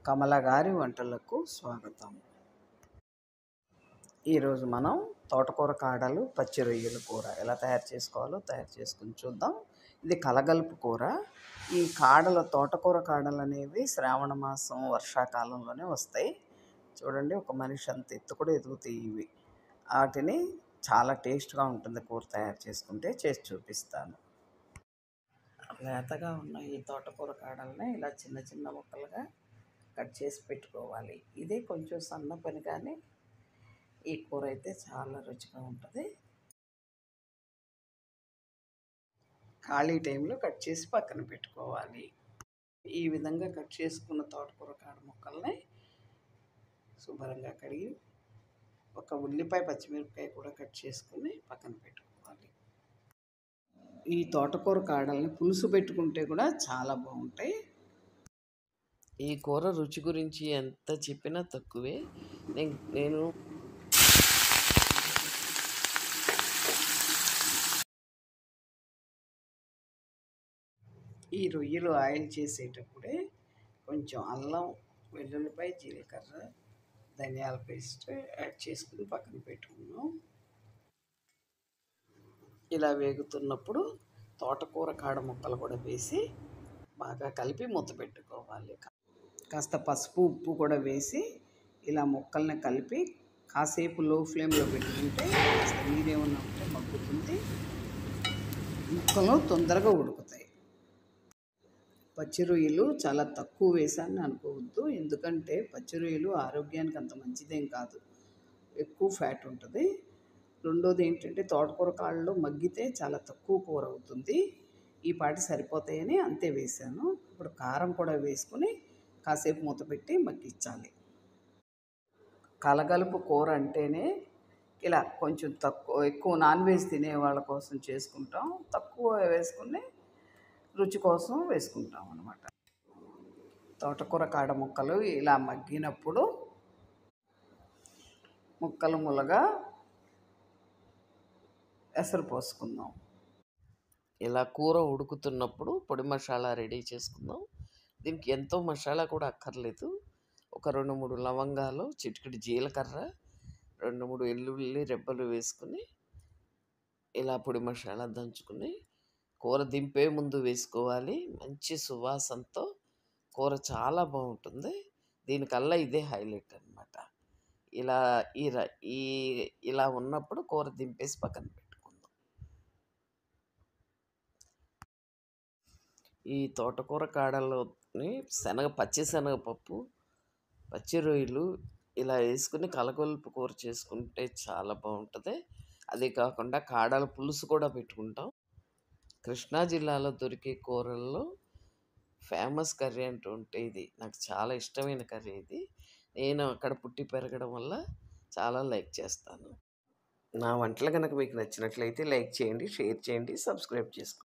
కమల గారి వంటలకు స్వాగతం. ఈరోజు మనం తోటకూర కాడలు పచ్చి రొయ్యల కూర ఎలా తయారు చేసుకోవాలో చేసుకుని చూద్దాం. ఇది కలగలుపు కూర. ఈ కాడలు తోటకూర కాడలు అనేవి శ్రావణ మాసం వర్షాకాలంలోనే వస్తాయి. చూడండి, ఒక మనిషి అంత ఎత్తు కూడా ఎదుగుతాయి ఇవి. వాటిని చాలా టేస్ట్గా ఉంటుంది కూర తయారు చేసుకుంటే. చేసి చూపిస్తాను. లేతగా ఉన్న ఈ తోటకూర కాడల్ని ఇలా చిన్న చిన్న ముక్కలుగా కట్ చేసి పెట్టుకోవాలి. ఇదే కొంచెం సన్న పని, కానీ ఈ కూర అయితే చాలా రుచిగా ఉంటుంది. ఖాళీ టైంలో కట్ చేసి పక్కన పెట్టుకోవాలి. ఈ విధంగా కట్ చేసుకున్న తోటకూర కాడ ముక్కల్ని శుభ్రంగా కడిగి ఒక ఉల్లిపాయ పచ్చిమిరపకాయ కూడా కట్ చేసుకుని పక్కన పెట్టుకోవాలి. ఈ తోటకూర కాడల్ని పులుసు పెట్టుకుంటే కూడా చాలా బాగుంటాయి. ఈ కూర రుచి గురించి ఎంత చెప్పినా తక్కువే. నేను ఈ రొయ్యలు ఆయిల్ చేసేటప్పుడే కొంచెం అల్లం, వెల్లుల్లిపాయ, జీలకర్ర, ధనియాల పేస్ట్ యాడ్ చేసుకుని పక్కన పెట్టుకున్నాం. ఇలా వేగుతున్నప్పుడు తోటకూర కాడ ముక్కలు కూడా వేసి బాగా కలిపి మూత పెట్టుకోవాలి. కాస్త పసుపు, ఉప్పు కూడా వేసి ఇలా ముక్కల్ని కలిపి కాసేపు లో ఫ్లేమ్లో పెట్టుకుంటే కాస్త నీరేమన్నా ఉంటే మగ్గుతుంది, ముక్కలు తొందరగా ఉడుకుతాయి. పచ్చి రొయ్యలు చాలా తక్కువ వేసాను అనుకోవద్దు, ఎందుకంటే పచ్చి రొయ్యలు ఆరోగ్యానికి అంత మంచిదేం కాదు, ఎక్కువ ఫ్యాట్ ఉంటుంది. రెండోది ఏంటంటే తోటకూర కాళ్ళు మగ్గితే చాలా తక్కువ కూర అవుతుంది. ఈ పాటి సరిపోతాయని అంతే వేసాను. ఇప్పుడు కారం కూడా వేసుకుని కాసేపు మూత పెట్టి మగ్గించాలి. కలగలుపు కూర అంటేనే ఇలా కొంచెం ఎక్కువ నాన్ వెజ్ తినే వాళ్ళ కోసం చేసుకుంటాం, తక్కువ వేసుకుని రుచి కోసం వేసుకుంటాం అన్నమాట. తోటకూర కాడ ముక్కలు ఇలా మగ్గినప్పుడు ముక్కలు ములగా ఎసరు పోసుకుందాం. ఇలా కూర ఉడుకుతున్నప్పుడు పొడి మసాలా రెడీ చేసుకుందాం. దీనికి ఎంతో మసాలా కూడా అక్కర్లేదు. ఒక 2-3 లవంగాలు, చిటికెడు జీలకర్ర, 2-3 వెల్లుల్లి రెబ్బలు వేసుకుని ఇలా పొడి మసాలా దంచుకుని కూర దింపే ముందు వేసుకోవాలి. మంచి సువాసనతో కూర చాలా బాగుంటుంది. దీనికల్లా ఇదే హైలైట్ అన్నమాట. ఇలా ఉన్నప్పుడు కూర దింపేసి పక్కన పెట్టుకుందాం. ఈ తోటకూర కాడల్లోని పచ్చి శనగపప్పు, పచ్చి రొయ్యలు ఇలా వేసుకుని కలగొలుపు కూర చేసుకుంటే చాలా బాగుంటుంది. అదే కాకుండా కాడల పులుసు కూడా పెట్టుకుంటాం. కృష్ణా జిల్లాలో దొరికే కూరల్లో ఫేమస్ కర్రీ అంటుంటే ఇది. నాకు చాలా ఇష్టమైన కర్రీ ఇది. నేను అక్కడ పుట్టి పెరగడం వల్ల చాలా లైక్ చేస్తాను. నా వంటలు కనుక మీకు నచ్చినట్లయితే లైక్ చేయండి, షేర్ చేయండి, సబ్స్క్రైబ్ చేసుకోండి.